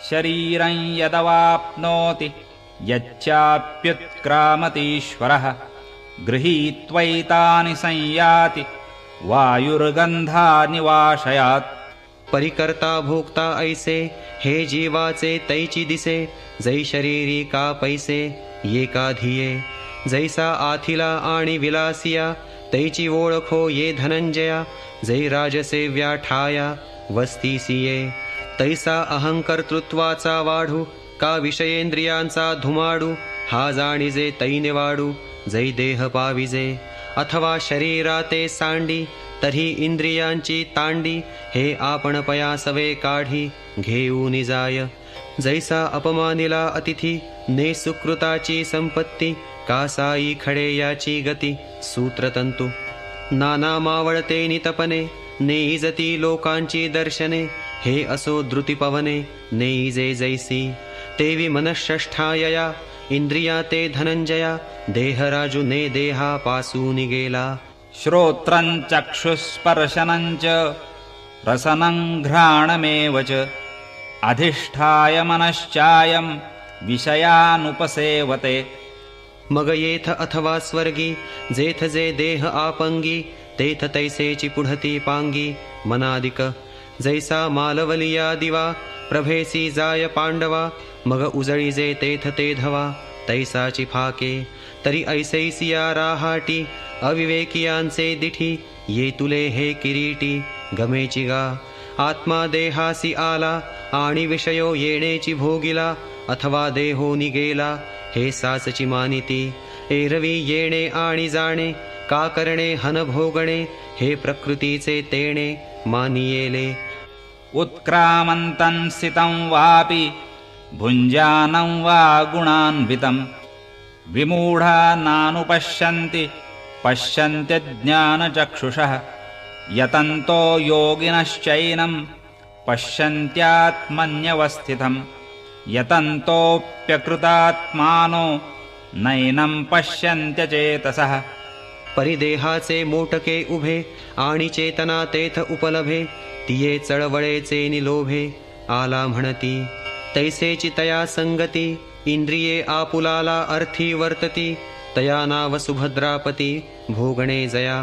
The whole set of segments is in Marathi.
शरीरं यदवाप्नोति यच्चाप्युत्क्रामतीश्वरः गृहीत्वैतानि संयाति वायुर्गंधानिवाशयात्। परिकर्ता भोक्ता ऐसे हे जीवाचे तैची दिसे जै शरीरी का पैसे ये का धिये जैसा आथिला आणि विलासिया तैची ओळखो ये धनंजया जै राजसे व्याठाया वस्तीसिये तैसा अहंकर्तृत्वाचा वाढू का विषयेंद्रियांचा धुमाडू हा जाणीजे तैने वाडू जै देह पाविजे अथवा शरीराते सांडी तरी इंद्रियांची तांडी हे आपण पयासवे काढी घेऊन जाय जैसा अपमानिला अतिथी ने सुकृताची संपत्ती कासाई खडे याची गती सूत्रतंतु नाना मावळते नितपने नेईजती लोकांची दर्शने हे असो द्रुती पवने नेईजे जैसी तेवी मनःष्ठायया इंद्रिया ते धनंजया देहराजू ने देहा पासून गेला। श्रोत्रं चक्षुस्पर्शनं च रसनं घ्राणमेव च अधिष्ठाय मनश्चायं विषयानुपसेवते। मग येथ अथवा स्वर्गी जेथ जे देह आपंगी तेथ तैसेची पुढती पांगी मनादिक जैसा मालवलिया दिवा प्रभेसी जाय पांडवा मग उजळी जे तेथ ते धवा तैसाची फाके तरी ऐसैसिया राहाटी अविवेकियांचे दिठी ये तुले हे किरीटी गमेची गा आत्मा देहासी आला आणि विषयो येणेची भोगिला अथवा देहो निगेला हे सासची मानिती एरवी येणे आणि जाणे का करणे हन भोगणे हे प्रकृतीचे तेणे मानियेले। उत्क्रामन्तं सितं वापि भुञ्जानं वा गुणान्वितं विमूढा नानुपश्यन्ति पश्यन्त्यज्ञानचक्षुषः यतन्तो योगिनश्चैनं पश्यन्त्यात्मन्यवस्थितं यतन्तोऽप्यकृतात्मानो नैनं पश्यन्त्यचेतसः। परिदेहाचे मोटके उभे आणि चेतना तेथ उपलभे तिये चळवळेचे निलोभे आला म्हणती तैसेची तया संगती इंद्रिये आपुलाला अर्थी वर्तती तया नाव सुभद्रापती भोगणे जया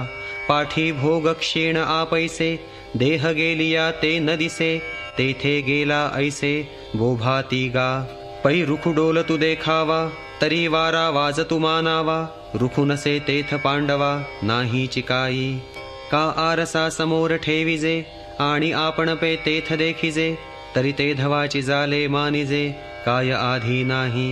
पाठी भोग क्षीण आपैसे देह गेलिया ते न दिसे तेथे गेला ऐसे बोभाती गा पै रुखु डोलतु देखावा तरी वारा वाजतु मानावा रुखु नसे तेथ पांडवा नाही चिकाई का आरसा समोर ठेविजे आणि आपण पे तेथ देखिजे तरी ते धवाची जाले मानिजे काय आधी नाही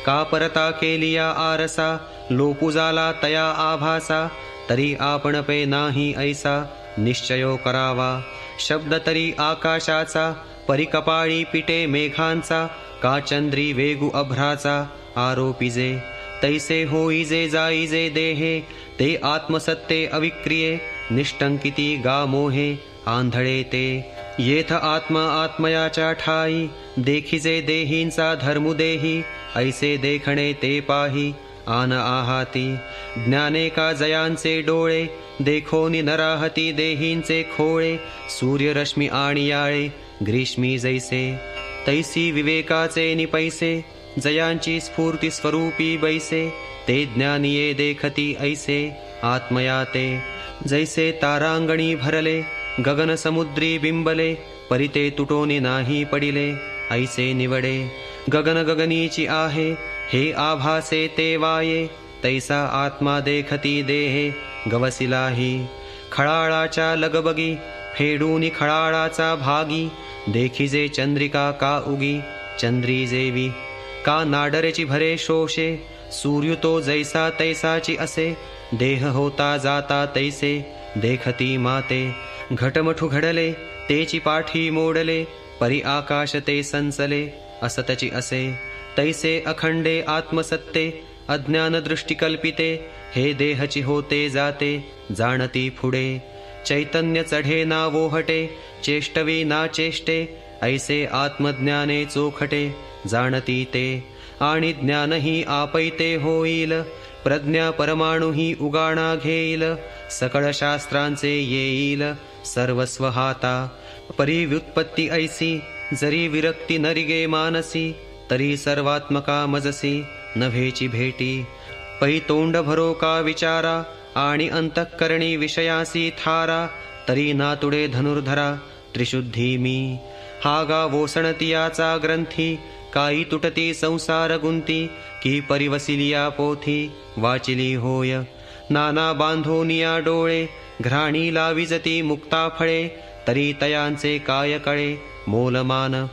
का परता केलिया आरसा लोपू जाला तया आभासा तरी आपण पे नाही ऐसा निश्चयो करावा शब्द तरी आकाशाचा परिकपाळी पिटे मेघांचा का चंद्री वेगू अभ्राचा आरोपिजे तैसे होईजे जाईजे देहे ते आत्मसत्ते अविक्रिये निष्टंकिती गा मोहे आंधळे ते येथ आत्मा आत्मयाच्या ठाई देखिजे देहींचा धर्मुदेही ऐसे देखणे ते पाही आन आहाती ज्ञाने का जयांचे डोळे देखोनी नराहती देहींचे खोळे सूर्यरश्मी आणि याळे ग्रीष्मी जैसे तैसी विवेकाचे निपैसे जयांची स्फूर्ती स्वरूपी बैसे ते ज्ञानिये देखती ऐसे आत्मया ते जैसे तारांगणी भरले गगन समुद्री बिंबले परिते तुटोनी नाही पडिले ऐसे निवडे गगन गगनीची आहे हे आभासे ते वाये तैसा आत्मा देखती देहे गवसिलाही खळाळाच्या लगबगी फेडूनी खळाळाचा भागी देखिजे चंद्रिका का उगी चंद्री जेवी का नाडरेची भरे शोषे सूर्य तो जैसा तैसाची असे देह होता जाता तैसे देखती माते घटमठू घडले तेची पाठी मोडले परी आकाश ते संचले असतची असे तैसे अखंडे आत्मसत्ते अज्ञान दृष्टी कल्पिते हे देहची होते जाते जाणती पुढे चैतन्य चढे ना वोहटे चेष्टवी ना चेष्टे ऐसे आत्मज्ञाने चोखटे जाणती ते आणि ज्ञानही आपैते होईल प्रज्ञा परमाणुही उगाणा घेईल सकळ शास्त्रांचे येईल सर्वस्व हाता परी व्युत्पत्ती ऐसी जरी विरक्ती नरिगे मानसी तरी सर्वात्मका मजसी नभेची भेटी पै तोंड भरो का विचारा आणि अंतःकरणी विषयासी थारा तरी नातुडे धनुर्धरा त्रिशुद्धी मी हा गा वोसणतियाचा ग्रंथी काही तुटती संसार गुंती की परिवसिलिया पोथी वाचिली होय नाना बांधोनिया डोळे घ्राणी लाविजती मुक्ता फळे तरी तयांचे काय कळे मोलमान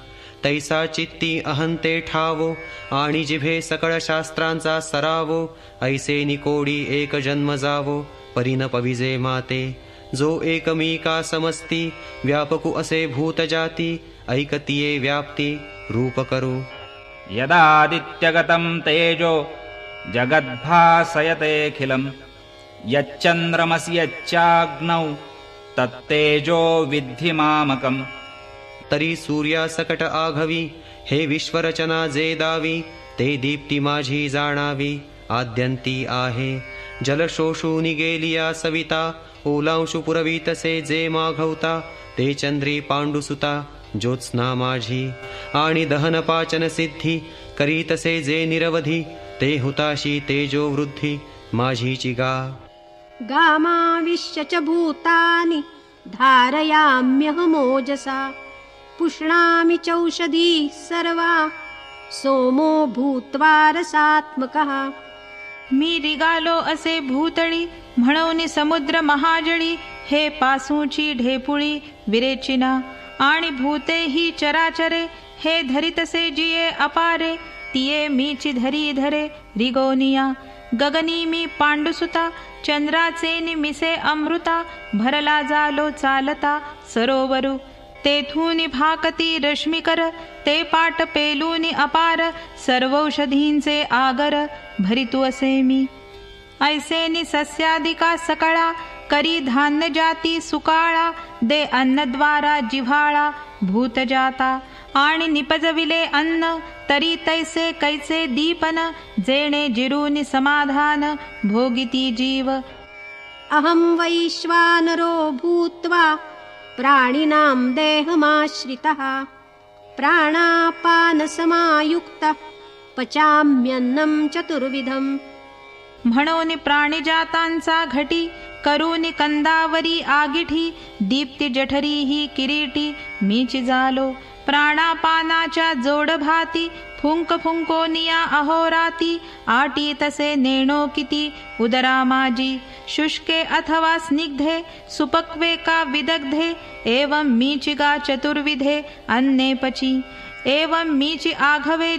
तैसा चित्ती अहंते ठावो आणि जिभे सकळ शास्त्रांचा सरावो ऐसे निकोडी एक जन्म जावो परिन पविजे माते जो एकमीका समस्ती व्यापकु असे भूत जाती ऐकतिये व्याप्ती रूप करू यदादित्यगतं तेजो जगद्भासयतेऽखिलं यच्चन्द्रमसि यच्चाग्नौ तत्तेजो विद्धि मामकम् तरी सूर्यासकट आघवी हे विश्वरचना जे दावी ते दीप्ती माझी जाणावी आद्यंती आहे जलशोषूनि गेलिया सविता ओलांशु पुरवीतसे जे माघवता ते चंद्री पांडुसुता ज्योत्स्ना माझी आणि दहन पाचन सिद्धी करीतसे जे निरवधी ते हुताशी तेजो वृद्धी माझीची गा गामाविश्य च भूतानि धारयाम्यहमोजसा पुष्णामि चौषधी सर्वा सोमो भूत्वा रसात्मकः मी रिगालो असे भूतळी म्हणून समुद्र महाजळी हे पासूची ढेपुळी विरेचिना आणि भूते ही चराचरे हे धरितसे जिये अपारे तिये मीची धरी धरे रिगोनिया गगनी मी पांडुसुता चंद्राचे निमिसे अमृता भरला जालो चालता सरोवरू तेथून भाकती रश्मिकर ते पाट पेलूनी अपार सर्वौषधींचे आगर भरितू असे मी ऐसेनी सस्यादिका सकळा करी धान्य जाती सुकाळा दे अन्नद्वारा जिव्हाळा भूत जाता आणि निपजविले अन्न तरी तैसे कैसे दीपन जेणे जिरूनि समाधान भोगिती जीव अहं वैश्वानरो भूत्वा प्राणिनां देहमाश्रितः प्राणापानसमायुक्तः पचाम्यन्नं चतुर्विधम् म्हणून प्राणिजातांचा घटी करून कंदावरी आगिठी दीप्ती जठरी ही किरीटी मीची झालो प्राणापानाच्या जोड भाती फुंक फुंकोनिया अहोराती आटी तसे नेणो किती उदरा माझी शुष्के अथवा स्निग्धे सुपक्वे का विदग्धे एवं मीची गा चतुर्विधे अन्ने पची एवं मीची आघवे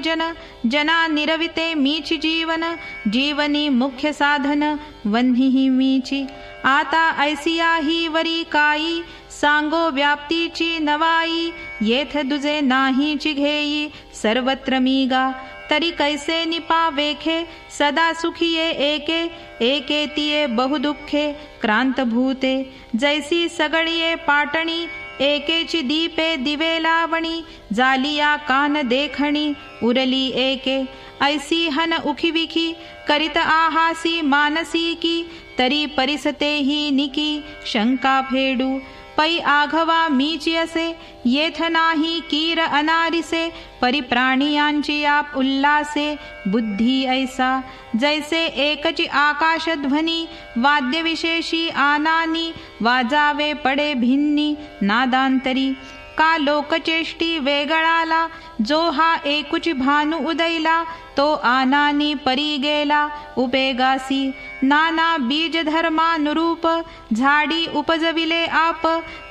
जना निरविते मीची जीवन जीवनी मुख्य साधन वन्ही मीची आता ऐसिया ही वरी काई सांगो व्याप्तीची नवाई येथ दुजे नाहीची घेई सर्वत्र मीगा तरी कैसे निपावेखे सदा सुखिये एके एके तिये बहुदुःखे क्रांत भूते जैसी सगळिये पाटणी एकेची दीपे दिवे लावणी जालिया कान देखणी उरली एके ऐसी हन उखिविखी करीत आहासी मानसिकी तरी परिसते ही निकी शंका फेडू पै आघवा मीची असे येथ नाही कीर अनारिसे परिप्राणियांची आप उल्लासे बुद्धी ऐसा जैसे एकची आकाशध्वनी वाद्यविशेषी आनानी वाजावे पडे भिन्नी नादांतरी का लोकचेष्टी वेगळाला जो हा एकुची भानु उदैला तो आनानी परी गेला उपेगासी नाना बीज धर्मानुरूप झाडी उपजविले आप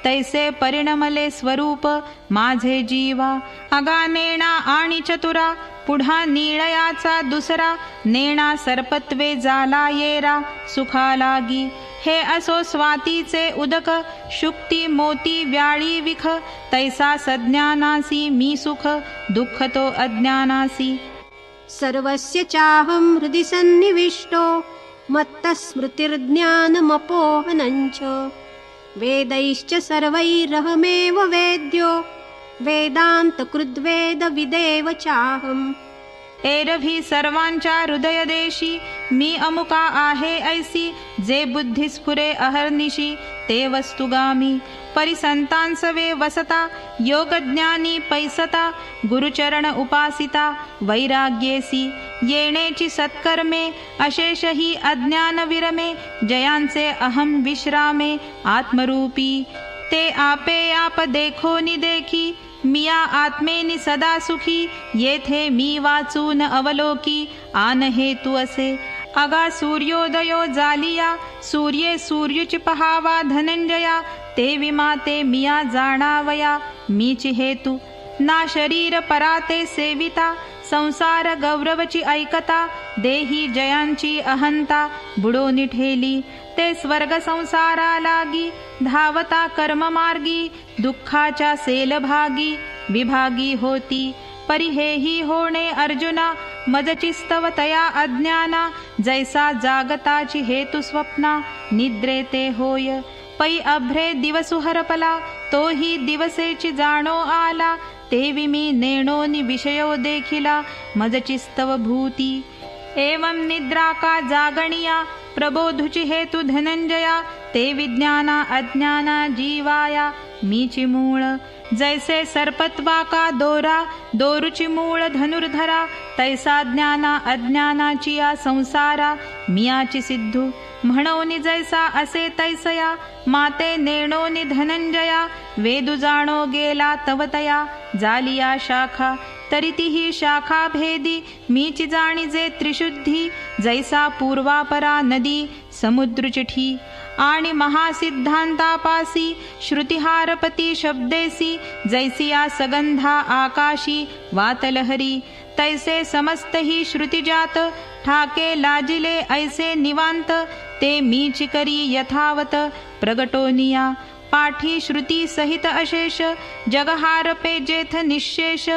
तैसे परिणमले स्वरूप माझे जीवा अगानेणा आणि चतुरा पुढा निळयाचा दुसरा नेणा सर्पत्वे जाला येरा सुखा लागी हे असो स्वातीचे उदक शुक्ती मोती व्याळी विख तैसा सज्ञानासी मी सुख दुःख तो अज्ञानासी सर्वस्य चाहं हृदि सन्निविष्टो मत्तस्मृतिर्ज्ञानमपोहनञ्च वेदैश्च सर्वैरहमेव वेद्यो वेदान्तकृद्वेदविदेव चाहम् एरवी सर्वांच्या हृदयदेशी मी अमुका आहे ऐसी जे बुद्धी स्फुरे अहर्निशी ते वस्तुगामी परिसंतांसवे वसता योगज्ञानी पैसता गुरुचरण उपासिता वैराग्येसी येणेची सत्कर्मे अशेष ही अज्ञान विरमे जयांचे अहम विश्रामे आत्मरूपी ते आपे आप देखो नि देखी मिया आत्मेनी सदा सुखी येथे मी वाचून अवलोकी आन हेतू असे अगा सूर्योदयो जालिया सूर्ये सूर्युची पहावा धनंजया ते विमाते मिया जाणावया मीची हेतू ना शरीर पराते सेविता संसार गौरवची ऐकता देही जयांची अहंता बुडो निठेली ते स्वर्ग संसारा लागी धावता कर्ममार्गी दुःखाच्या सेलभागी विभागी होती परिहेही होणे अर्जुना मजचिस्तव तया अज्ञाना जैसा जागताची हेतु स्वप्ना निद्रेते होय पै अभ्रे दिवसु हरपला तोही दिवसेची जाणो आला तेवी मी नेणोनी विषयो देखिला मजचिस्तव भूती एवं निद्रा का जागणिया प्रबोधुची हेतु धनंजया ते विज्ञाना अज्ञाना जीवाया मीची मूळ जैसे सर्पत्वा का दोरा दोरुची मूळ धनुर्धरा तैसा ज्ञाना अज्ञानाची या संसारा मियाची सिद्धू म्हणोनी जैसा असे तैसया माते नेणोनी धनंजया वेदू जाणो गेला तवतया जालिया शाखा तरी तीही शाखा भेदी मीची जाणीजे त्रिशुद्धी जैसा पूर्वापरा नदी समुद्र चिठी आणि महासिद्धांतापासी श्रुतिहारपती शब्देसी जैसिया सगंधा आकाशी वातलहरी तैसे समस्त ही श्रुतिजात ठाके लाजिले ऐसे निवांत ते मीची करी यथावत प्रगटोनिया पाठी श्रुती सहित अशेष जगहारपे जेथ निशेष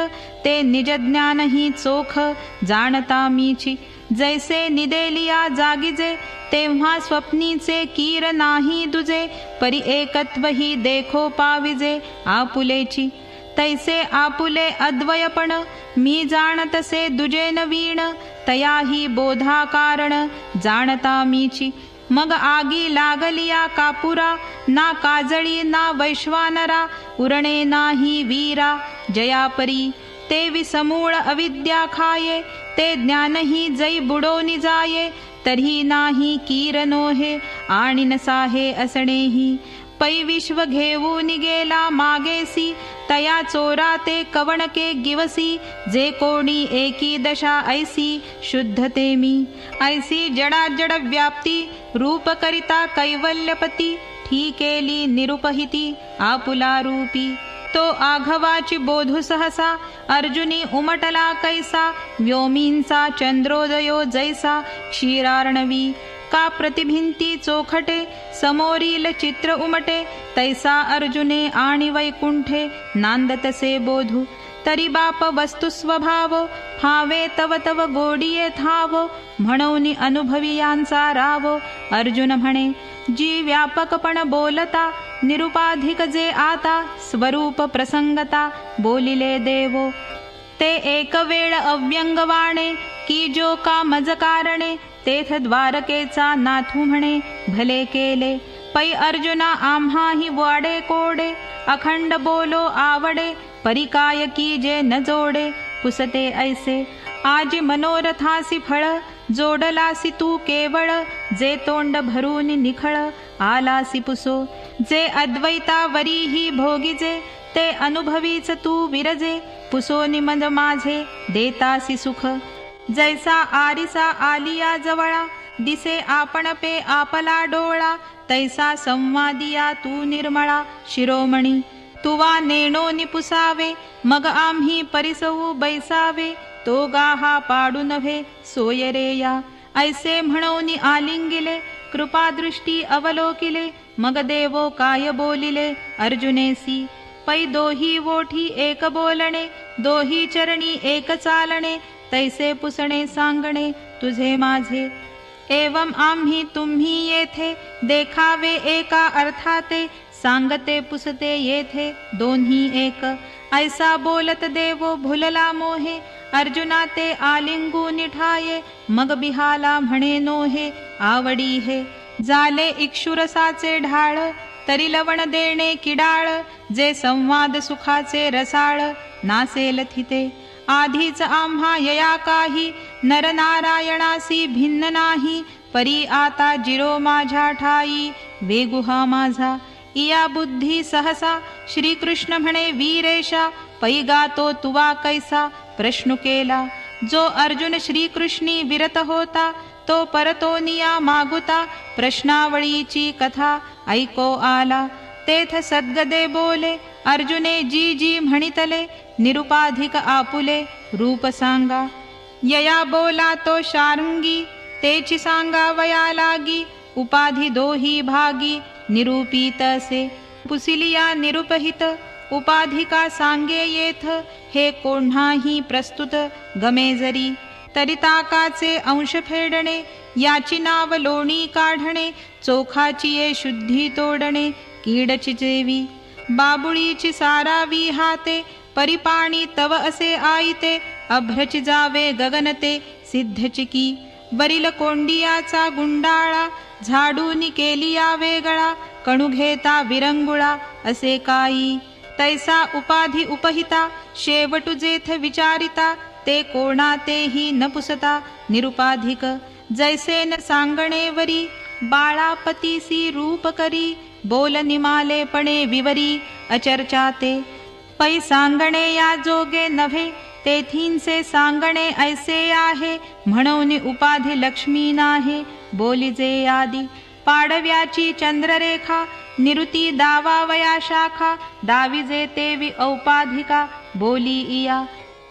ते निज ज्ञान ही चोख जाणता मीची जैसे निदेलिया जागिजे तेव्हा स्वप्नीचे कीर नाही दुजे परी एकत्व ही देखो पाविजे आपुलेची तैसे आपुले अद्वयपण मी जाणतसे दुजे नवीण तयाही बोधा कारण जाणता मीची मग आगी लागलिया कापुरा ना काजळी ना वैश्वानरा उरणे नाही वीरा जयापरी ते विसमूळ अविद्या खाये ते ज्ञानही जै बुडोनी जाये तरी नाही कीर नोहे आणि नसाहे असणेही पै विश्व घेऊन गेला मागेसी तया चोरा ते कवणके गिवसी जे कोणी एकी दशा ऐसी शुद्ध ते मी ऐसी जडाजड व्याप्ती रूप करिता कैवल्यपती ठीकेली निरुपहिती आपुला रूपी तो आघवाची बोधू सहसा अर्जुनी उमटला कैसा व्योमींचा चंद्रोदयो जैसा क्षीरार्णवी का प्रतिभिंती चोखटे समोरील चित्र उमटे तैसा अर्जुने आणि वैकुंठे नांदतसे बोधू तरी बाप वस्तु स्वभाव हावे तव तव गोडिये थाव म्हणून अनुभवी यांचा राव अर्जुन म्हणे जी व्यापकपण बोलता निरुपाधिक जे आता स्वरूप प्रसंगता बोलिले देवो ते एक वेळ अव्यंगवाणे की जो का मज कारणे तेथ द्वारकेचा नाथू म्हणे भले केले पै अर्जुना आम्हाही वाडे कोडे अखंड बोलो आवडे परिकाय की जे न जोडे पुसते ऐसे आजी मनोरथासी फळ जोडलासी तू केवळ जे तोंड भरून निखळ आलासी पुसो जे अद्वैतावरीही भोगिजे ते अनुभवीच तू विरजे पुसो निमद माझे देतासी सुख जैसा आरिसा आलिया जवळा दिसे आपण पे आपला डोळा तैसा संवादिया तू निर्मळा शिरोमणी तुवा नेणो निपुसावे मग आम्ही परिसवू बैसावे तो गाहा पाडू नव्हे सोय रे या ऐसे म्हणोनी आलिंगिले कृपादृष्टी अवलोकिले मग देवो काय बोलिले अर्जुनेसी पै दोही वोठी एक बोलणे दोही चरणी एक चालणे तैसे पुसणे सांगणे तुझे माझे एवं आम्ही तुम्ही येथे देखावे एका अर्थाते सांगते पुसते येथे दोन्ही एक ऐसा बोलत देवो भुलला मोहे अर्जुना ते आलिंगू निठाये मग बिहाला म्हणे नोहे आवडी हे झाले इक्षुरसाचे ढाळ तरी लवण देणे किडाळ, जे संवाद सुखाचे रसाळ, नासेल थिते. आधीच आम्हा यया काही, नरनारायणासी भिन्न नाही. परी आता जिरो माझ्या ठाई, वेगुहा माझा. इया बुद्धी सहसा श्रीकृष्ण म्हणे वीरेशा, पै गातो तुवा कैसा, प्रश्न केला. जो अर्जुन श्रीकृष्णी विरत होता, तो परतोनिया मागुता. प्रश्नावळीची कथा ऐको आला, तेथ सद्गदे बोले. अर्जुने जी जी म्हणितले, निरुपाधिक आपुले रूप सांगा. यया बोला तो शार्ंगी, तेची सांगावया लागी. उपाधी दोही भागी, निरूपित असे. पुसिलिया निरुपहित, उपाधिका सांगे येथ. हे कोण्हाही प्रस्तुत गमे जरी. तरिताकाचे अंश फेडणे, याची नाव लोणी काढणे. चोखाची ये शुद्धी तोडणे, कीडची जेवी. बाबुळीची सारावी हाते, परिपाणी तव असे आईते. अभ्रची जावे गगनते, सिद्धची की. वरील कोंडियाचा गुंडाळा, झाडूनी केलिया वेगळा. कणू घेता विरंगुळा, असे काई. तैसा उपाधी उपहिता, शेवटू जेथ विचारिता. ते कोणातेही न पुसता, निरुपाधिक. जैसे न सांगणेवरी, बाळापतीसी रूप करी. बोल निमालेपणे विवरी, अचर्चाते. पै सांगणे या जोगे नव्हे, तेथींचे सांगणे ऐसे आहे. म्हणून उपाधी लक्ष्मी नाहे, बोलिजे आदी. पाडव्याची चंद्ररेखा, निरुती दावावया शाखा. दाविजे तेवी औपाधिका, बोली इया.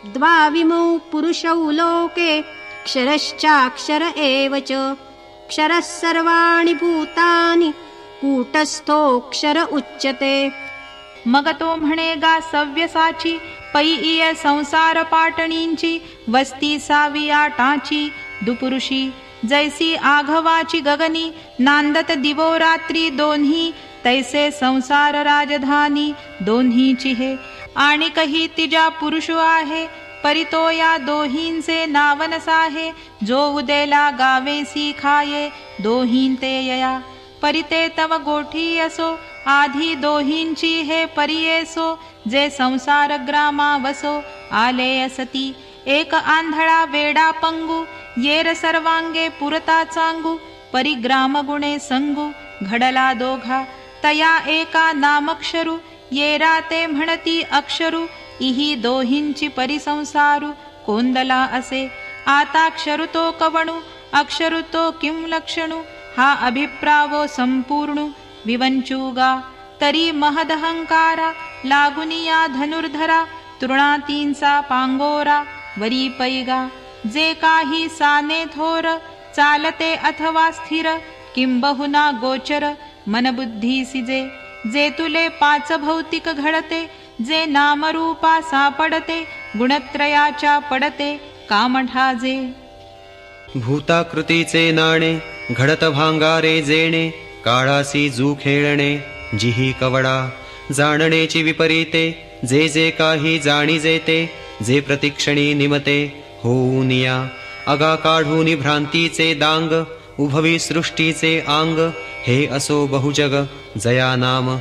द्वाविमौ पुरुषौ लोके, क्षरश्चाक्षर एव च. क्षरः सर्वाणि भूतानि, कूटस्थोऽक्षर उच्यते. मग तो म्हणेगा सव्यसाची, पै इय संसार पाटणींची. वस्ती साविया टाची, दुपुरुषी. जैसी आघवाची गगनी, नांदत दिवो रात्री दोन्ही. तैसे संसार राजधानी, दोन्हीची हे. आणि कही तिजा पुरुष आहे, परितो या दोहींचे नावनसाहे. जो उदेला गावेसी खाये, दोहीं ते यया. परिते तव गोठी असो, आधी दोहींची हे परियेसो. जे संसार ग्रामा वसो, आले असती. एक आंधळा वेडा पंगू, येर सर्वांगे पुरता चांगू. परिग्राम गुणे संगू, घडला दोघा. तया एका नामक्षरू, येरा ते म्हणती अक्षरू. इही दोहींची परिसंसारू, कोंदला असे. आता क्षरुतो कवणू, अक्षरुतो किं लक्षणू. हा अभिप्रावो संपूर्ण, विवंचुगा. तरी महदहंकारा, लागुनिया धनुर्धरा. तृणातींचा पांगोरा, वरी पैगा. जे काही साने थोर, चालते अथवा स्थिर. किंबहुना गोचर, मनबुद्धीसी जे. जे तुले पाच भौतिक घडते, जे नामरूपा सापडते. गुणत्रयाच्या पडते, कामठाजे. भूताकृतीचे नाणे, घडत भांगारे जेणे. काळासी जू खेळणे, जिही कवडा. जाणणेची विपरीते, जे जे काही जाणीजे ते. जे प्रतिक्षणी निमते, होऊनिया. अगा काढूनी भ्रांतीचे दांग, उभवी सृष्टीचे आंग. हे असो बहुजग, जया नाम.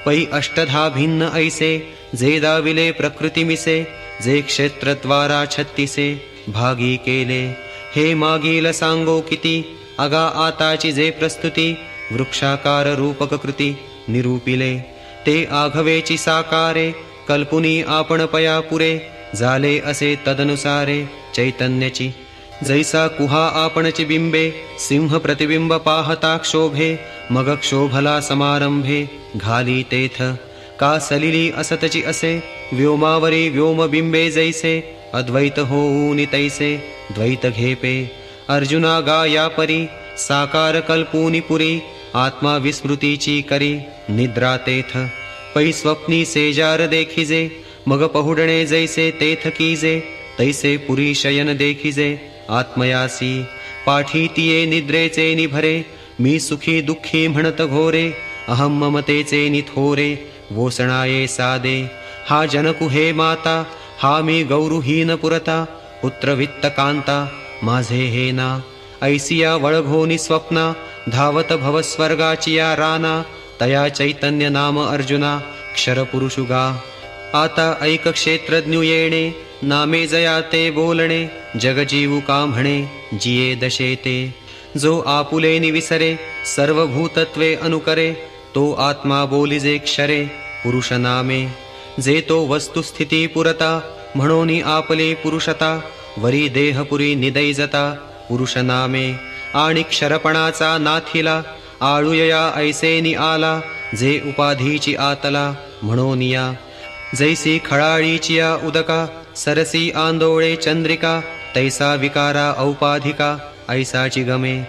पै अष्टधा भिन्न ऐसे, जे दाविले प्रकृती मिसे. जे क्षेत्रद्वारा छत्तीसे, भागी केले. हे मागील सांगो किती, अगा आताची जे प्रस्तुती. वृक्षाकार रूपक कृती, निरूपिले. ते आघवेची साकारे, कल्पुनी आपण पयापुरे. झाले असे तदनुसारे, चैतन्याची. जैसा कुहा आपणची बिंबे, सिंह प्रतिबिंब पाहता क्षोभे. मग क्षोभला समारंभे, घाली तेथ. का सलिली असतची असे, व्योमावरी व्योमबिंबे जैसे. अद्वैत होऊनी तैसे, द्वैत घेपे. अर्जुना गा या परी, साकार कल्पूनी पुरी. आत्मा विस्मृतीची करी, निद्रा तेथ. पै स्वप्नी सेजार देखिजे, मग पहुडणे जैसे तेथ कीजे. तैसे पुरी शयन देखिजे, आत्मयासी. पाठीतिये निद्रेचे निभरे, मी सुखी दुःखी म्हणत घोरे. अहम ममतेचे निथोरे, वोसणाये सादे. हा जनकु हे माता, हा मी गौरुहीन पुरता. पुत्र वित्त कांता, माझे हे ना. ऐसिया वळघोनी स्वप्ना, धावत भवस्वर्गाची या राना. तया चैतन्य नाम अर्जुना क्षर पुरुषुगा. आता ऐक क्षेत्रज्ञू येणे नामे जया ते बोलणे. जगजीवू का म्हणे जिये दशे ते. जो आपुले निविसरे सर्व भूतत्वे अनुकरे. तो आत्मा बोलिजे क्षरे पुरुष नामे. जे तो वस्तुस्थिती पुरता म्हणून आपले पुरुषता. वरी देहपुरी निदैजता पुरुष नामे. आणि क्षरपणाचा नाथिला आळूया ऐसेनी आला. जे उपाधीची आतला म्हणून या. जैसी खळाळीचिया उदका सरसी आंदोळे चंद्रिका. तैसा विकारा औपाधिका ऐसाची गमे.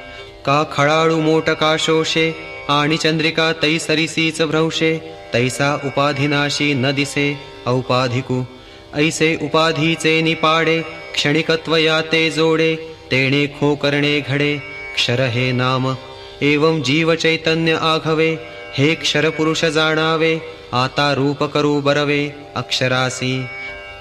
का खळाळू मोटका शोषे आणि चंद्रिका तैसरिसीच भ्रंशे. तैसा उपाधिनाशी न दिसे औपाधिकू. ऐसे उपाधीचे निपाडे क्षणिकत्व या ते जोडे. तेणे खो करणे घडे क्षर हे नाम. एवं जीव चैतन्य आघवे हे क्षर पुरुष जाणावे. आता रूप करू बरवे अक्षरासी.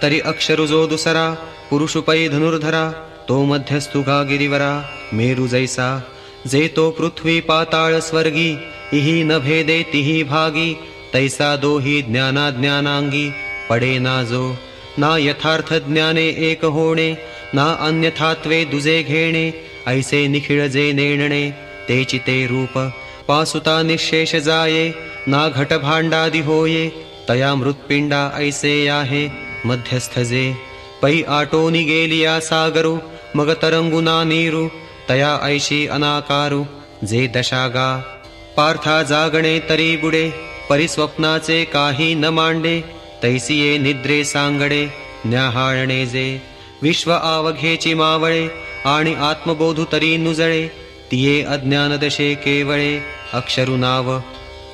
तरी अक्षरु जो दुसरा पुरुषुपै धनुर्धरा. तो मध्यस्थुगा गिरिवरा मेरु जैसा. जे तो पृथ्वी पाताळ स्वर्गी इही न भेदे तिही भागी. तैसा दोही ज्ञानाज्ञानांगी पडे ना जो. ना यथार्थ ज्ञाने एक होणे ना अन्यथात्वे दुजे घेणे. ऐसे निखिळ जे नेणणे तेची ते रूप. पासुता निशेष जाये ना घट भांडादि होये. तया मृत्पिंडा ऐसे आहे मध्यस्थ जे. पै आटोनी गेलिया सागरू मग तरंगुना नीरू. तया ऐशी अनाकारू जे दशागा. पार्था जागणे तरी बुडे परिस्वप्नाचे काही न मांडे. तैसिये निद्रे सांगडे न्याहाळणे जे. विश्व आवघेची मावळे आणि आत्मबोधू तरी नुजळे. तिये अज्ञान दशे केवळे अक्षरु नाव.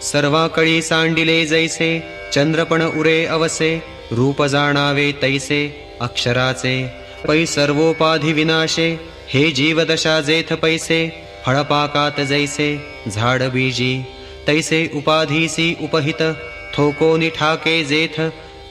सर्वाकळी सांडिले जैसे चंद्रपण उरे अवसे. रूप जाणावे तैसे अक्षराचे. पै सर्वोपाधी विनाशे हे जीवदशा जेथ पैसे. फळपाकात जैसे झाड बीजी तैसे उपाधीसी उपहित. थोकोनी ठाके जेथ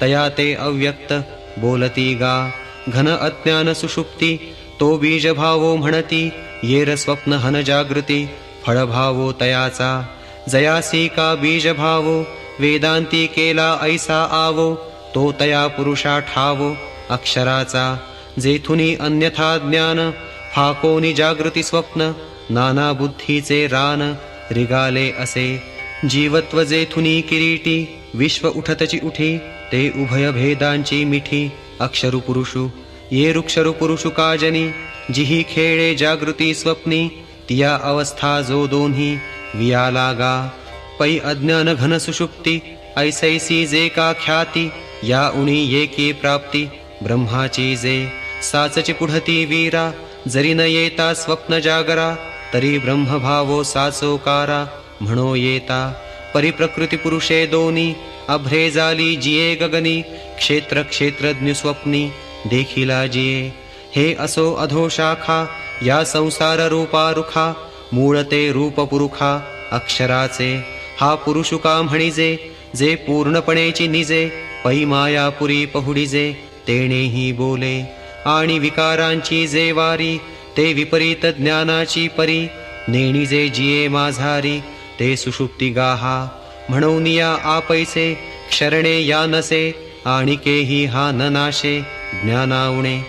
तया ते अव्यक्त बोलती गा. घन अज्ञान सुषुप्ती तो बीज भावो म्हणती. येर स्वप्न हन जागृती फळभावो तयाचा. जयासी का बीज भावो वेदांती केला ऐसा आवो. तो तया पुरुषा ठावो अक्षराचा. जेथुनी अन्यथा ज्ञान फाकोनी जागृती स्वप्न. नाना बुद्धीचे रान रिगाले असे. जीवत्व जेथुनी किरीटी विश्व उठतची उठी. ते उभय भेदांची मिठी अक्षरु पुरुषु. ये रुक्षरु पुरुषु काजनी. जिही खेळे जागृती स्वप्नी. तिया अवस्था जो दोन्ही विया लागा. पै अज्ञान घन सुषुप्ती ऐसैसी जे का ख्याती. या उणी येकी प्राप्ती ब्रह्माची जे. साचची पुढती वीरा जरी न येता स्वप्न जागरा. तरी ब्रह्मभावो साचोकारा म्हणो येता. परिप्रकृती पुरुषे दोनी अभ्रे जाली जिये गगनी. क्षेत्र क्षेत्रज्ञ स्वप्नी देखिला जिये. हे असो अधोशाखा या संसार रूपा रुखा. मूळ ते रूप पुरुखा अक्षराचे. हा पुरुषु का म्हणिजे जे पूर्णपणेची निजे. पै मायापुरी पहुडिजे तेणेही बोले. आणि विकारांची जे वारी ते विपरीत ज्ञानाची परी. नेणिजे जिये माझारी ते सुषुप्ती गाहा. म्हणून या आपैसे क्षरणे या नसे. आणि केही हा न नाशे ज्ञानाउणे.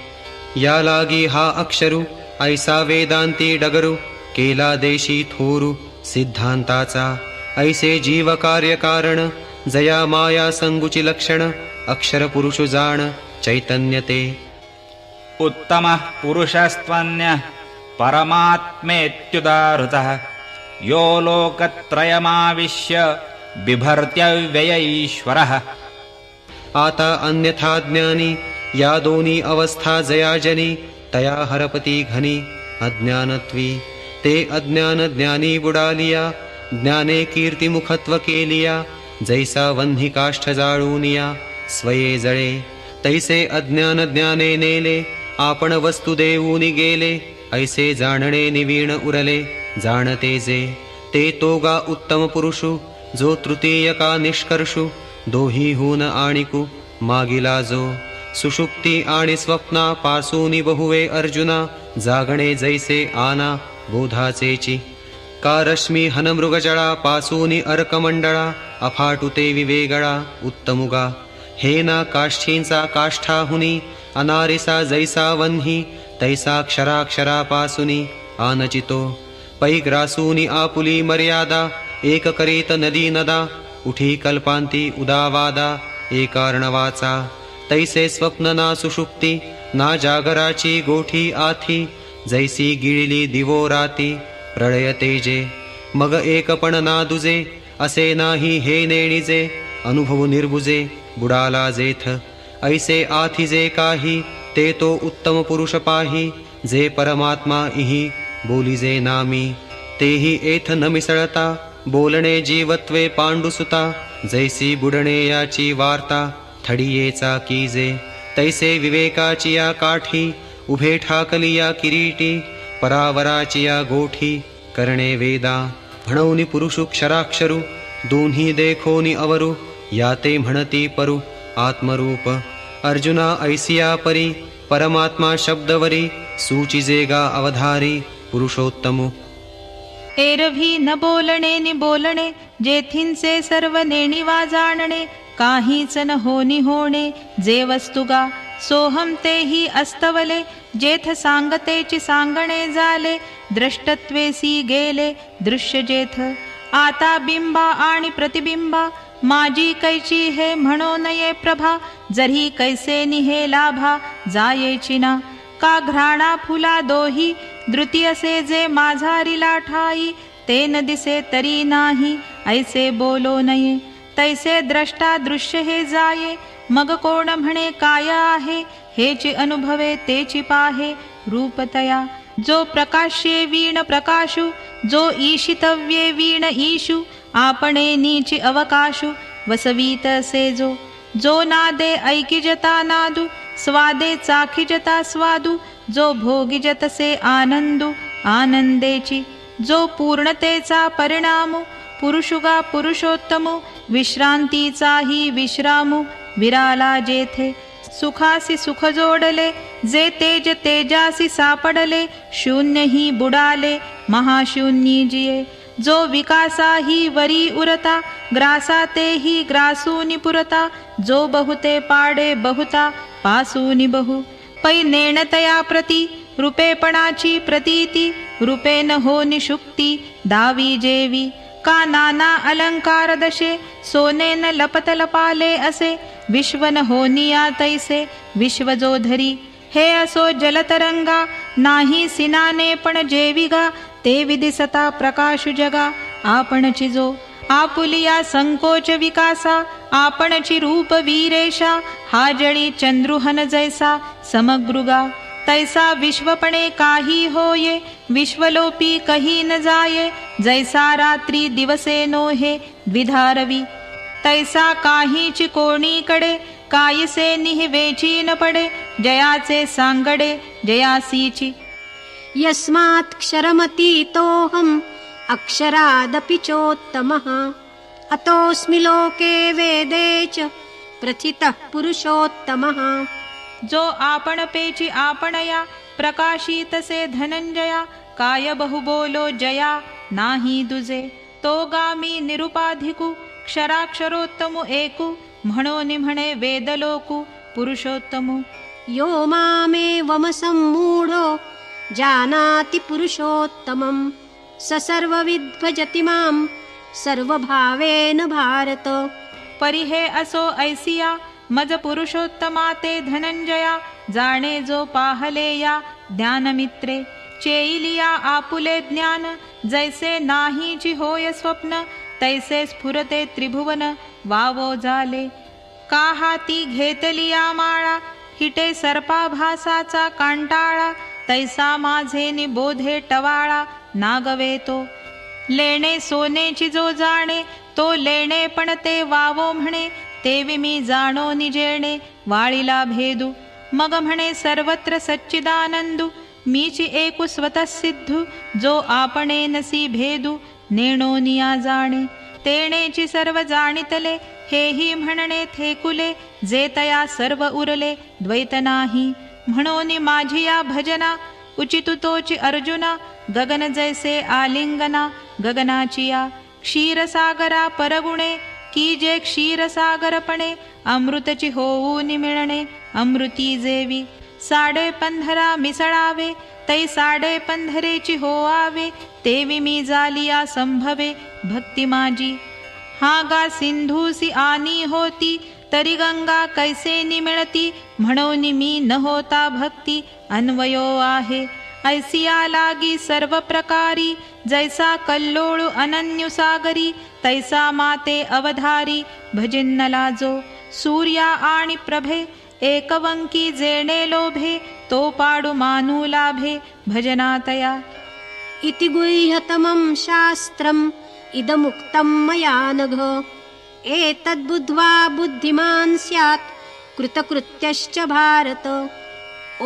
या लागी हा अक्षरू ऐसा वेदांती डगरू. केला देशी थोरू सिद्धांताचा. ऐसे जीव कार्य कारण जया माया संगुची लक्षण. अक्षर पुरुषु जाण चैतन्य ते. उत्तमः पुरुषस्त्वन्यः परमात्मेत्युदाहृतः. यो लोकत्रयमाविश्य बिभर्त्यव्ययईश्वरः. आता अन्यथा ज्ञानी या दोन्ही अवस्था जयाजनी. तया हरपती घनी अज्ञानत्वी. ते अज्ञान ज्ञानी बुडालिया. ज्ञाने कीर्तिमुखत्व केलिया. जैसा वन्ही काष्ठ जाळूनिया स्वये जळे. तैसे अज्ञान ज्ञाने नेले. आपण वस्तु देऊनी गेले. ऐसे जाणणे निवीण उरले जाणते जे. ते तोगा उत्तम पुरुषु जो तृतीय का निष्कर्षु. दोहीहून आणिकू मागिला जो. सुषुप्ती आणि स्वप्ना पासूनी बहुवे अर्जुना. जागणे जैसे आना बोधाचेची. का रश्मी हनमृगजळा पासूनी अर्कमंडळा अफाटुते विवेगळा उत्तमुगा हे ना काष्ठींचा काष्ठाहुनी अनारिसा जैसा वन्ही तैसा क्षराक्षरापासुनी आनचितो पैग्रासूनी आपुली मर्यादा एक करीत नदी नदा उठी कल्पांती उदावादा एकार्णवाचा तैसे स्वप्न ना सुषुप्ती ना जागराची गोठी आथी जैसी गिळली दिवो राती प्रळय तेजे मग एकपण ना दुजे असे नाही हे नेणीजे अनुभव निर्बुजे बुडाला जेथ ऐसे आथी काही ते तो उत्तम पुरुष पाही जे परमात्मा इही बोलिजे नामी तेही एथ न मिसळता बोलणे जीवत्वे पांडुसुता जैसी बुडणे याची वार्ता थडियेचा कीजे तैसे विवेकाची या काठी उभे ठाकली या किरीटी परावराची या गोठी करणे वेदा म्हणून पुरुषु क्षराक्षरू दोन्ही देखोनी अवरू या ते म्हणती परू आत्मरूप अर्जुना ऐसिया परी परमात्मा शब्दवरी सूचिजेगा अवधारी पुरुषोत्तमु एरवी न बोलणे नि बोलणे जेथींचे सर्व नेणिवा जाणणे काहीच न होनी होणे जे वस्तुगा सोहम तेही अस्तवले जेथ सांगतेची सांगणे झाले द्रष्टत्वेसी गेले दृश्य जेथ आता बिंबा आणि प्रतिबिंबा माझी कैची हे म्हणो नये प्रभा जरी कैसे निहे लाभा जायेची ना का घ्राणा फुला दोही द्वितीयसे जे माझारीला ठाई ते न दिसे तरी नाही ऐसे बोलो नये तैसे द्रष्टा दृश्य हे जाये मग कोण म्हणे काय आहे हेची अनुभवे तेची पाहे रूपतया जो प्रकाश्ये वीण प्रकाशु जो ईशितव्ये वीण ईशु आपणे नीची अवकाशु वसवीत से जो नादे ऐकिजता नादू स्वादे चाखिजता स्वादू जो भोगिजत से आनंदू आनंदेची जो पूर्णतेचा परिणामू पुरुषुगा पुरुषोत्तमू विश्रांतीचाही विश्रामू विराला जेथे सुखासी सुख जोडले जे तेज तेजासी सापडले शून्य ही बुडाले महाशून्यी जिये जो विकासाही वरी उरता ग्रासा तेही ग्रासूनि पुरता जो बहुते पाडे बहुता पासूनि बहु पै नेणतया प्रती रूपेपणाची प्रतीती रूपे न हो निषुक्ती दावी जेवी का नाना अलंकार दशे सोने न लपत लपाले असे विश्व न होनिया तैसे विश्व जो धरी हे असो जलतरंगा नाही सिनाने पण जेविगा ते विदिसता प्रकाश जगा आपणची जो आपुलिया संकोच विकासा आपणची रूप वीरेशा हा जळी चंद्रुहन जैसा समग्रुगा तैसा विश्वपणे काही होये विश्वलोपी कही न जाये जैसा रात्री दिवसे नोहे द्विधारवी तैसा काहीची कोणीकडे कायसे निहिवेची न पडे जयाचे सांगडे जयासीची यस्मात् क्षरमतीतोऽहम् अक्षरादपि चोत्तमः अतोऽस्मि लोके वेदे च प्रथितः पुरुषोत्तमः जो आपण पेची आपणया प्रकाशितसे धनंजया काय बहु बोलो जया नाही दुजे तो गामी निरुपाधिकु क्षराक्षरोत्तमु एकु म्हणो निम्हणे वेदलोकु पुरुषोत्तमु यो मामेवमसम्मूढो जानाति पुरुषोत्तमं स सर्वविद्भजति मां सर्वभावेन भारत परिहे असो ऐसिया मज पुरुषोत्तमा ते धनंजया जाणे जो पाहलेया ज्ञानमित्रे चेईलिया आपुले ज्ञान जैसे नाहीची होय स्वप्न तैसे स्फुरते त्रिभुवन वावो झाले का हाती घेतलिया माळा हिटे सर्पाभासाचा कांटाळा तैसा माझे निबोधे टवाळा नागवे तो लेणे सोनेची जो जाणे तो लेणे पण ते वावो म्हणे तेवी मी जाणो निजेणे वाळीला भेदू मग म्हणे सर्वत्र सच्चिदानंदू मीची एकु स्वतः सिद्धू जो आपणे नसी भेदू नेणो निया जाणे तेणेची सर्व जाणितले हेही म्हणणे थेकुले जे तया सर्व उरले द्वैत नाही म्हणोनी माझी या भजना उचितु तोची अर्जुना गगन जैसे आलिंगना गगनाचिया क्षीरसागरा परगुणे की जे क्षीरसागरपणे अमृतची होऊ निमिळणे अमृती जेवी 15.5 मिसळावे तै 15.5 होआवे तेवी मी जालिया संभवे भक्ती माझी हा गा सिंधूसी आनी होती तरी गंगा कैसे निमिळती म्हणून मी न होता भक्ती अन्वयो आहे ऐसिया लागी सर्व प्रकारी जैसा कल्लोळू अनन्युसागरी तैसा माते अवधारी भजिन्न लाजो सूर्या आणि प्रभे एकवंकी जेणे लोभे तो पाडू मानू लाभे भजनातया इति गुह्यतमं शास्त्रम् इदमुक्तं मया नघ एतद्बुद्ध्वा बुद्धिमान् स्यात् कृतकृत्यश्च भारत।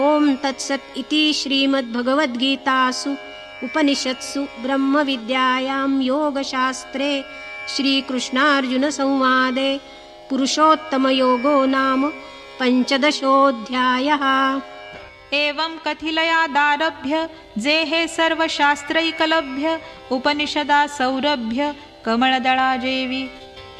ओम तत्सत् इति श्रीमद्भगवद्गीतासु उपनिषत्सु ब्रह्मविद्यायां योगशास्त्रे श्रीकृष्णार्जुनसंवादे पुरुषोत्तमयोगो नाम 15 एवं कथिलयादारभ्य जे हे सर्व शास्त्रैकलभ्य उपनिषदा सौरभ्य कमळदळा जेवी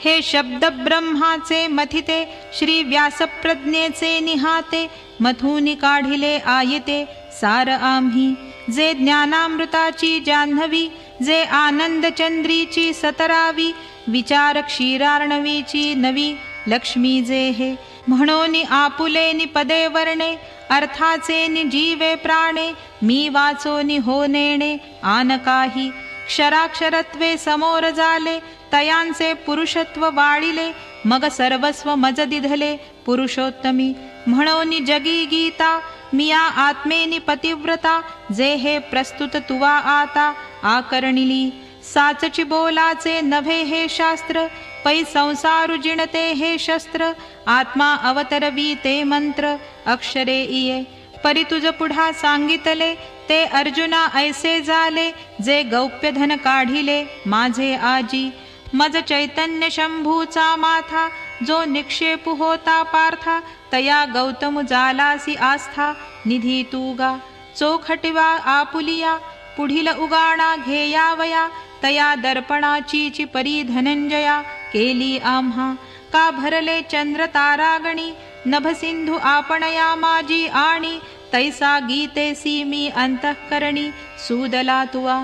हे शब्द ब्रह्माचे मथिते श्री व्यासप्रज्ञेचे निहाते मथुनी काढिले आयते सार आम्ही जे ज्ञानामृताची जान्हवी जे आनंदचंद्रीची सतरावी विचार क्षीरार्णवीची नवी लक्ष्मी जे हे म्हणून आपुलेनी पदे वर्णे अर्थाचे नि जीवे प्राणे मी वाचोनी हो नेणे आन काही क्षराक्षरत्वे समोर जाले तयांचे पुरुषत्व वाळिले मग सर्वस्व मज दिधले पुरुषोत्तमी म्हणून जगी गीता मिया आत्मेनी पतिव्रता जे हे प्रस्तुत तुवा आता आकर्णिली साचची बोलाचे नभे हे शास्त्र पै संसारु जिणते हे शस्त्र आत्मा अवतरवी ते मंत्र अक्षरे इये परी तुझ पुढा सांगितले ते अर्जुना ऐसे झाले जे गौप्य धन काढिले माझे आजी मज चैतन्य शंभूचा माथा जो निक्षेप होता पार्था तया गौतम जालासी आस्था निधी तुगा चोखटिवा आपुलिया पुढील उगाणा घेयावया तया दर्पणाची परी धनंजया केली आम्हा का भरले चंद्र तारागणी नभसिंधू आपणया माझी आणि तैसा गीतेसी मी अंतःकरणी सुदला तुवा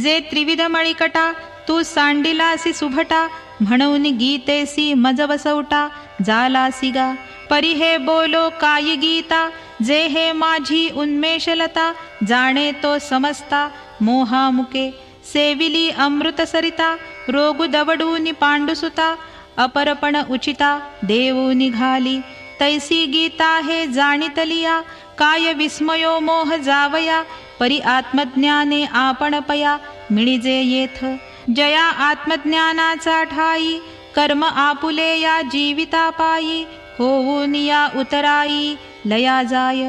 जे त्रिविध मळिकटा तू सांडिलासी सुभटा म्हणून गीतेसी मज वसवटा जालासी गा परी हे बोलो काय गीता जे हे माझी उन्मेषलता जाणे तो समजता मोहामुके सेविली अमृत सरिता रोगु दवडूनी पांडुसुता अपरपण उचिता देवू निघाली तैसी गीता हे जाणितलिया काय विस्मयो मोह जावया परी आत्मज्ञाने आपण पया मिळिजे येथ जया आत्मज्ञानाचा ठाई कर्म आपुले या जीविता पायी होऊन या उतराई लया जाय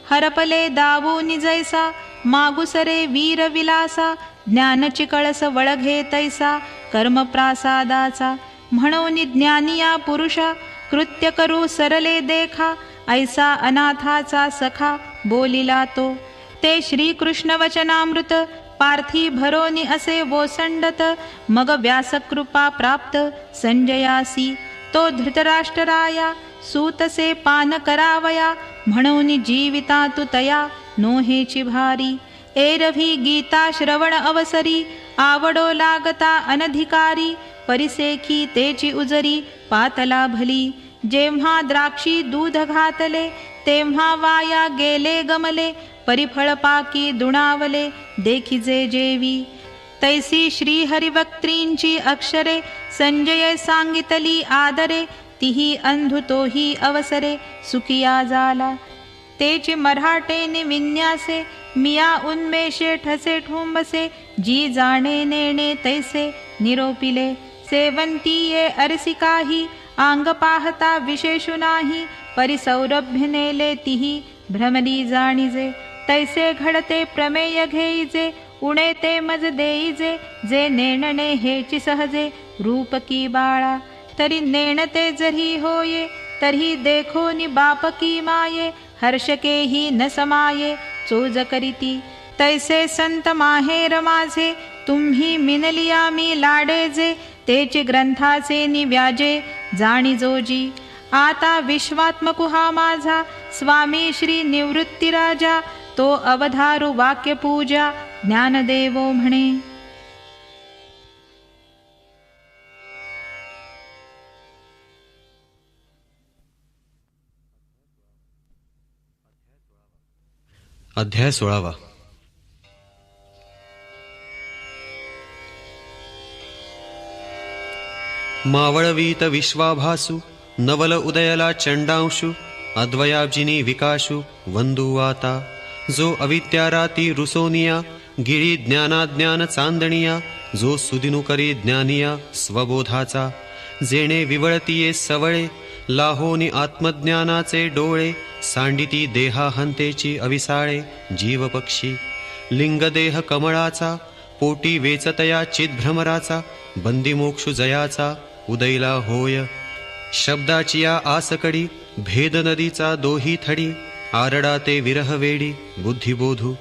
हरपले दावूनि जैसा मागुसरे वीर विलासा ज्ञानची कळस वळघे तैसा कर्म प्रासादाचा म्हणून ज्ञानिया पुरुषा कृत्य करू सरले देखा ऐसा अनाथाचा सखा बोलिला तो ते श्रीकृष्ण वचनामृत पार्थी भरोनी असे वोसंडत मग व्यासकृपा प्राप्त संजयासी तो धृतराष्ट्राया सूतसे पान करावया म्हणून जीविता तु तया नोहेची भारी एरवी गीता श्रवण अवसरी आवडो लागता अनधिकारी परिसेखी तेची उजरी पातला भली जेव्हा द्राक्षी दूध घातले तेव्हा वाया गेले गमले परिफळ पाकी दुणावले देखिजे जेवी तैसी श्री हरिवक्त्रींची अक्षरे संजय सांगितली आदरे तिही अंधु तोही अवसरे सुखिया झाला तेची मराठेने विन्यासे मिया उन्मेषे ठसे ठुंबसे जी जाणे नेणे तैसे निरोपिले सेवंतीये अरसिकाही आंग पाहता विशेषु नाही परिसौरभ्य नेले तिही भ्रमली जाणीजे तैसे घडते प्रमेय घेईजे उणे ते मज देईजे जे नेणणे हेची सहजे रूपकी बाळा तरी नेणते जरी होये तरी देखो नि बापकी माये हर्षकेही न समाये चोज करीती तैसे संत माहेर माझे तुम्ही मिनलिया मी लाडे जे तेचे ग्रंथाचे निव्याजे जाणी जोजी. आता विश्वात्मक हा माझा स्वामी श्री निवृत्ती राजा, तो अवधारू वाक्य पूजा ज्ञानदेवो म्हणे. अध्याय 16. मावळवीत विश्वाभासु नवल उदयला चंडांशु, अद्वयाब्जिनी विकाशु वंदू आता. जो अविद्याराती रुसोनिया गिळी ज्ञानाज्ञान चांदणिया, जो सुदिनु करी ज्ञानिया स्वबोधाचा. जेणे विवळतीये सवळे लाहोनी आत्मज्ञानाचे डोळे, सांडिती देहाहंतेची अविसाळे जीवपक्षी. लिंगदेह कमळाचा पोटी वेचतया चिद्भ्रमराचा, बंदिमोक्षु जयाचा उदैला होय. शब्दाची या आसकडी भेद नदीचा दोही थडी, आरडा ते विरह वेडी बुद्धिबोधू.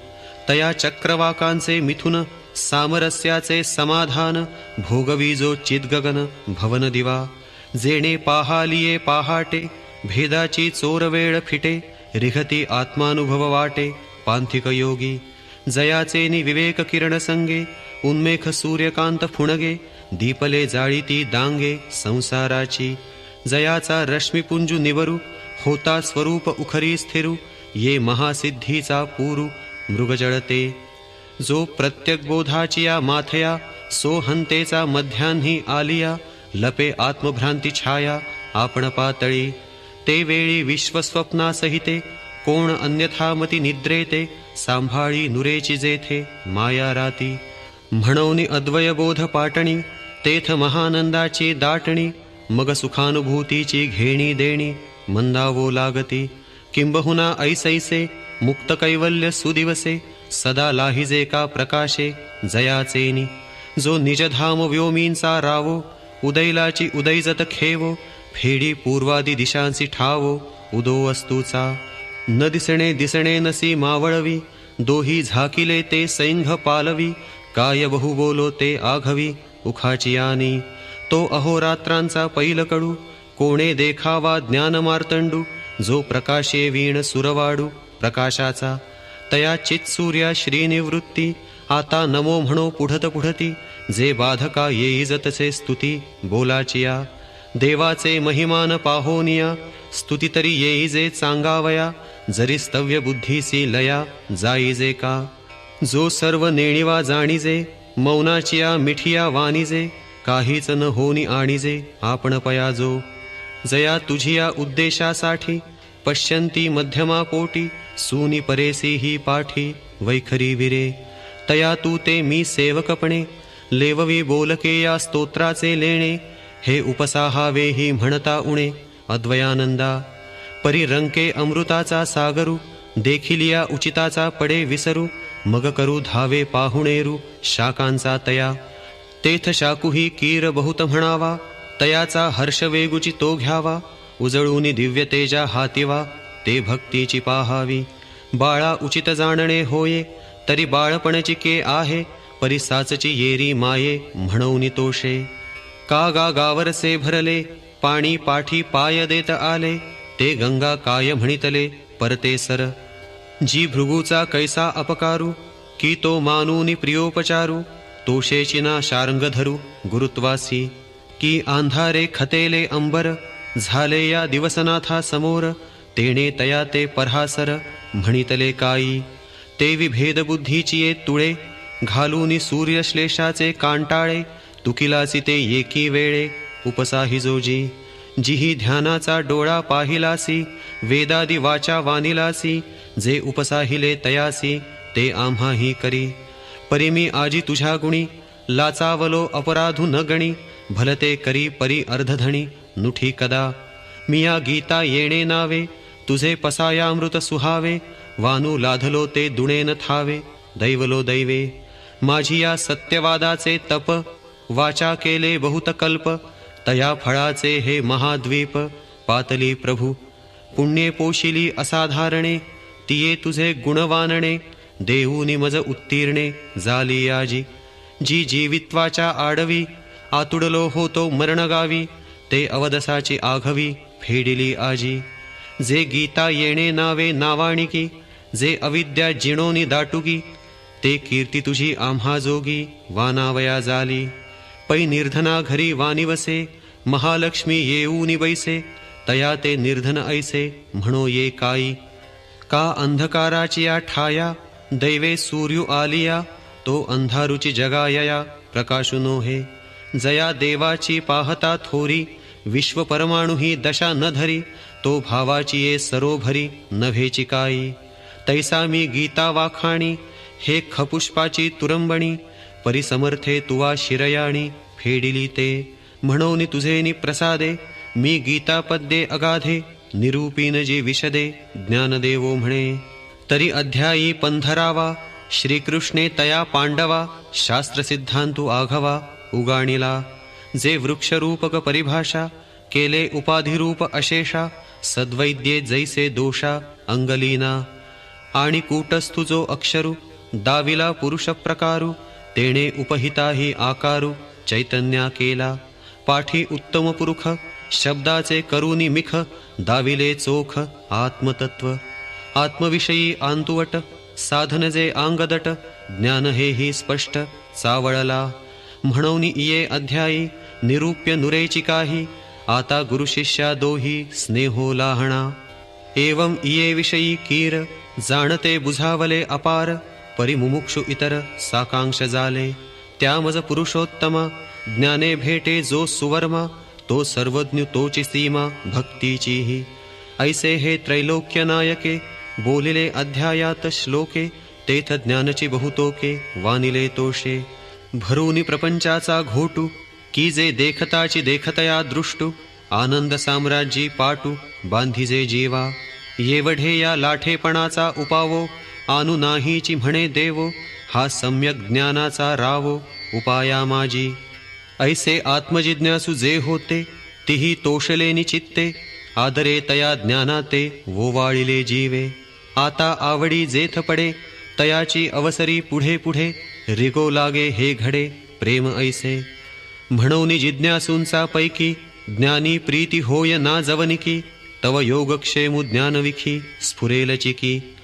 तया चक्रवाकांचे मिथुन सामरस्याचे समाधान, भोगवी जो चिद्गगन भवन दिवा. जेणे पाहालिये पहाटे भेदाची चोरवेळ फिटे, रिघती आत्मानुभव वाटे पांथिक योगी. जयाचे नि विवेक किरण संगे उन्मेख सूर्यकांत फुणगे, दीपले जाळीती दांगे संसाराची. जयाचा रश्मिपुंजू निवरू होता स्वरूप उखरी स्थिरू, ये महासिद्धीचा पुरू मृगजळते. जो प्रत्यक बोधाची या माथया सोहंतेचा मध्यान्ही आलिया, लपे आत्मभ्रांती छाया आपण पातळी. ते वेळी विश्वस्वप्नासहिते कोण अन्यथा मती निद्रेते, सांभाळी नुरेची जेथे माया राती. म्हणून अद्वयबोध पाटणी तेथ महानंदाची दाटणी, मग सुखानुभूतीची घेणी देणी मंदावो लागती. किंबहुना ऐसैसे मुक्त कैवल्य सुदिवसे, सदा लाहिजे का प्रकाशे जयाचेनी. जो निजधाम व्योमींचा रावो उदैलाची उदैजत खेवो, फेडी पूर्वादी दिशांसी ठावो उदो वस्तूचा. न दिसणे दिसणे नसी मावळवी, दोही झाकिले ते सैंघ पालवी. काय बहु बोलो ते आघवी उखाची यानी. तो अहोरात्रांचा पैलकडू कोणे देखावा ज्ञान मार्तंडू. जो प्रकाशे वीण सुरवाडू प्रकाशाचा, तया चित्सूर्या श्रीनिवृत्ती. आता नमो म्हणो पुढत पुढती, जे बाधका येईजतसे स्तुती बोलाचिया. देवाचे महिमान पाहोनिया, स्तुती तरी येईजे चांगावया. जरी स्तव्य बुद्धीसी लया जाईजे का. जो सर्व नेणिवा जाणीजे मौनाचिया मिठिया वाणीजे, काहीच न होनी आणीजे आपण पयाजो. जया तुझिया उद्देशासाठी पश्यंती मध्यमा पोटी, सूनी परेसी ही पाठी वैखरी विरे. तया तू ते मी सेवकपणे लेववी बोलके या स्तोत्राचे लेणे. हे उपसाहावे ही म्हणता उणे अद्वयानंदा. परिरंके अमृताचा सागरू, देखिलिया उचिताचा पडे विसरू. मग करू धावे पाहुणेरू शाकांचा तया. तेथ शाकुही कीर बहुत म्हणावा, तयाचा हर्ष वेगुची तो घ्यावा. उजळूनी दिव्य तेजा हातिवा, ते भक्तीची पाहावी. बाळा उचित जाणणे होये, तरी बाळपणची के आहे. परिसाचची येरी माये म्हणून तोषे. का गा गावरसे भरले पाणी पाठी पाय देत आले. ते गंगा काय म्हणितले परते सर. जी भृगूचा कैसा अपकारू, की तो मानूनी प्रियोपचारू. तोषेची ना शार्ंग धरू गुरुत्वासी. की आंधारे खतेले अंबर, झाले या दिवसनाथा समोर. तेणे तया ते परहासर म्हणितले काई. ते विभेद बुद्धीची ये तुळे, घालूनी सूर्यश्लेषाचे कांटाळे. तुकिलासी ते एकी वेळे उपसाही जोजी. जिही ध्यानाचा डोळा पाहिलासी, वेदादी वाचा वानिलासी. जे उपसाहिले तयासी, ते आम्हाही करी. परिमी आजी तुझ्या गुणी, लाचावलो अपराधू न गणी. भलते करी परी अर्धधणी नुठी कदा. मिया गीता येणे नावे, तुझे पसायामृत सुहावे. वानू लाधलो ते दुणे न थावे, दैवलो दैवे. माझी या सत्यवादाचे तप, वाचा केले बहुत कल्प. तया फळाचे हे महाद्वीप पातली प्रभू. पुण्ये पोशिली असाधारणे, तिये तुझे गुणवानणे. देऊनी मज उत्तीर्णे झाली आजी. जी जीवित्वाच्या आडवी आतुडलो होतो मरणगावी, ते अवदसाची आघवी फेडिली आजी. जे गीता येणे नावे नावाणिकी, जे अविद्या जिणोनी दाटुकी, ते कीर्ती तुझी आम्हा जोगी वानावया झाली. पै निर्धना घरी वानिवसे, महालक्ष्मी येऊनी बैसे, तया ते निर्धन ऐसे म्हणो ये काई. का अंधकाराची या ठाया, दैवे सूर्यू आलिया, तो अंधारुची जगायया प्रकाशुनो हे. जया देवाची पाहता थोरी, विश्व परमाणु ही दशा न धरी, तो भावाची ये सरोभरी नभेची काई. तैसा मी गीता वाखाणी, हे खपुष्पाची तुरंबणी, परिसमर्थे तुवा शिरयाणी फेडिली ते. म्हणोनी तुझेनी प्रसादे, मी गीता पद्ये अगाधे, निरूपीन जी विशदे ज्ञानदेवो म्हणे. तरी अध्यायी पंधरावा, श्रीकृष्णे तया पांडवा, शास्त्र सिद्धांतू आघवा उगाणिला. जे वृक्षरूपक परिभाषा, केले उपाधिरूप अशेषा, सद्वैद्ये जैसे दोषा अंगलीना. आणि कूटस्थु जो अक्षरू, दाविला पुरुष प्रकारू, तेणे उपहिताही आकारू चैतन्या केला. पाठी उत्तम पुरुष, शब्दाचे करुनी मिख, दाविले चोख आत्मतत्व. आत्मविषयी आंतुवट, साधन जे आंगदट, ज्ञान हेही स्पष्ट चावळला. म्हणून इये अध्यायी, निरूप्य नुरेची काही, आता गुरुशिष्या दोही स्नेहो लाहणा. एवं इये विषयी कीर, जाणते बुझावले अपार, परिमुमुक्षु इतर साकांक्ष झाले. त्यामज पुरुषोत्तमा, ज्ञाने भेटे जो सुवर्मा, तो सर्वज्ञ तोची सीमा भक्तीचीही. ऐसे हे त्रैलोक्य नायके, बोलिले अध्यायात श्लोके, तेथ ज्ञानची बहुतोके वानिले तोषे. भरूनी प्रपंचाचा घोटू, की जे देखताची देखतया दृष्टू, आनंद साम्राज्यी पाटू बांधिजे जीवा. येवढे या लाठेपणाचा उपावो, आनु नाहीची म्हणे देवो, हा सम्यक ज्ञानाचा रावो उपाया माझी. ऐसे आत्मजिज्ञासू जे होते, तिही तोषलेनी चित्ते, आदरे तया ज्ञानाते वोवाळिले जीवे. आता आवडी जेथ पडे, तयाची अवसरी पुढे पुढे, रिगो लागे हे घडे प्रेम ऐसे. म्हणून जिज्ञासूंचा पैकी, ज्ञानी प्रीती होय ना जवनिकी, तव योगक्षेमु ज्ञानविखी स्फुरेल चिकी.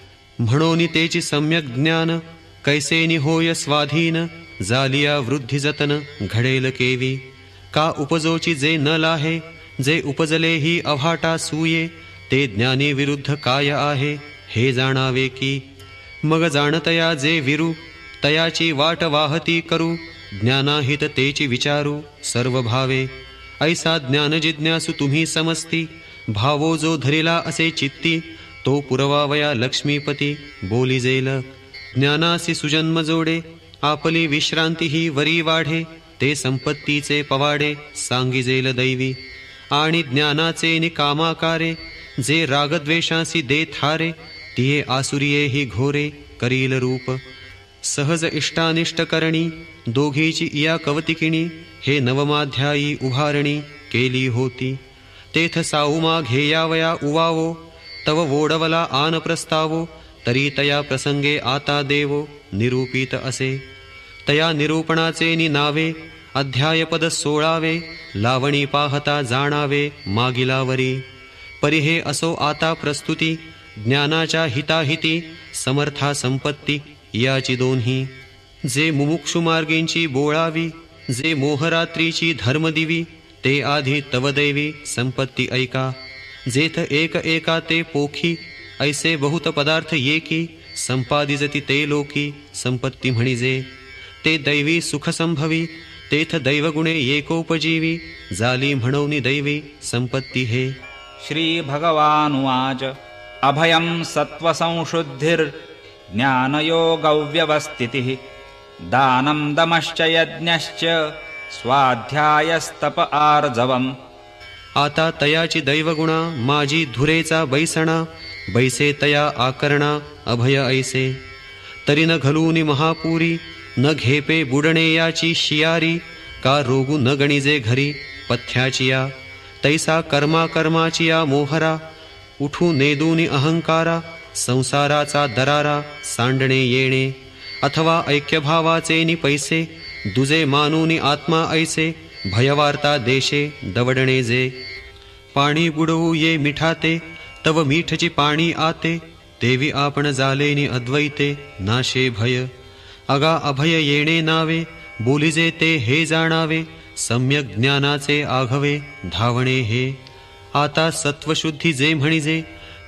म्हणून तेची सम्यक ज्ञान, कैसेनी होय स्वाधीन, जालिया वृद्धी जतन घडेल केवी. का उपजोची जे न लाहे, जे उपजले ही अव्हाटा सूये, ते ज्ञानी विरुद्ध काय आहे हे जाणावे की. मग जाणतया जे विरू, तयाची वाट वाहती करू, ज्ञानाहित तेची विचारू सर्व भावे. ऐसा ज्ञान जिज्ञासू तुम्ही समजती, भावो जो धरिला असे चित्ती, तो पुरवावया लक्ष्मीपती बोलिजेल. ज्ञानासी सुजन्म जोडे, आपली विश्रांती ही वरी वाढे, ते संपत्तीचे पवाडे सांगिजेल दैवी. आणि ज्ञानाचे निकामाकारे, जे रागद्वेषासी देत हारे, तिये आसुरिये ही घोरे करील रूप. सहज इष्टानिष्ट करणी, दोघीची इया कवतिकिणी, हे नवमाध्यायी उभारणी केली होती. तेथ साऊमा घेयावया उवावो, तव वोडवला आन प्रस्तावो, तरी तया प्रसंगे आता देवो निरूपित असे. तया निरूपणाचे नि नावे, अध्यायपद 16वे, लावणी पाहता जाणावे मागिलावरी. परी हे असो आता प्रस्तुती, ज्ञानाच्या हिताहिती, समर्था संपत्ती याची दोन्ही. जे मुमुक्षु मार्गींची बोळावी, जे मोहरात्रीची धर्मदिवी, ते आधी तव दैवी संपत्ती ऐका. जेथ एक एका ते पोखी, ऐसे बहुत पदार्थ येकी, संपादिजती ते लोकी संपत्ती म्हणिजे. ते दैवी सुख संभवी, तेथ दैवगुणे एकोपजीवी, जाली म्हणोनी दैवी संपत्ती हे. श्री भगवानुवाच अभयं सत्त्वसंशुद्धिर् ज्ञानयोगव्यवस्थितिः दानं दमश्च यज्ञश्च स्वाध्यायस्तप आर्जवम्. आता तयाची दैवगुणा माझी धुरेचा बैसणा, बैसे तया आकरणा अभय ऐसे. तरी न घलूनी महापुरी, न घेपे बुडणे याची शियारी, का रोगू न गणिजे घरी पथ्याची या. तैसा कर्मा कर्माची या मोहरा, उठू नेदूनी अहंकारा, संसाराचा दरारा सांडणे येणे. अथवा ऐक्यभावाचे नि पैसे, दुजे मानुनी आत्मा ऐसे भयवार्ता देशे दवडणे जे पाणी बुडवू ये मिठाते तव मीठची पाणी आते देवी आपण जालेनी अद्वैते नाशे भय अगा अभय येणे नावे बोलिजे ते हे जाणावे सम्यक ज्ञानाचे आघवे धावणे हे आता सत्वशुद्धी जे म्हणिजे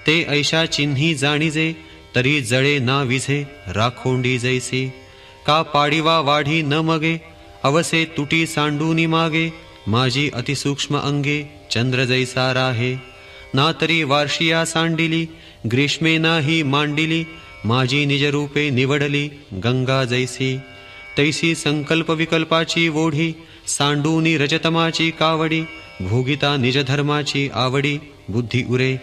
ते ऐशा चिन्ही जाणिजे तरी जळे ना विझे राखोंडी जैसी का पाडिवा वाढी न मगे अवसे तुटी सांडूनी मागे माझी अतिसूक्ष्म अंगे चंद्र जैसा राहे ना तरी वार्षिया सांडिली ग्रीष्मे नाही मांडिली माझी निजरूपे निवडली गंगा जैसी तैसी संकल्प विकल्पाची ओढी सांडूनी रजतमाची कावडी भोगिता निजधर्माची आवडी बुद्धी उरे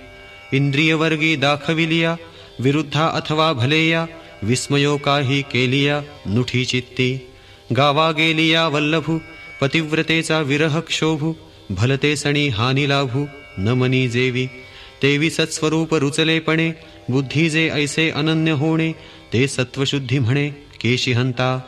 इंद्रियवर्गी दाखविलिया विरुद्धा अथवा भलेया विस्मयो काही केलिया नुठी चित्ती गावा गेलिया वल्लभू पतिव्रतेचा विरह क्षोभू भलते सणी हानी लाभू न मनी जेवी तेवी सत्स्वरूप रुचलेपणे बुद्धी जे ऐसे अनन्य होणे ते सत्वशुद्धी म्हणे केशी हंता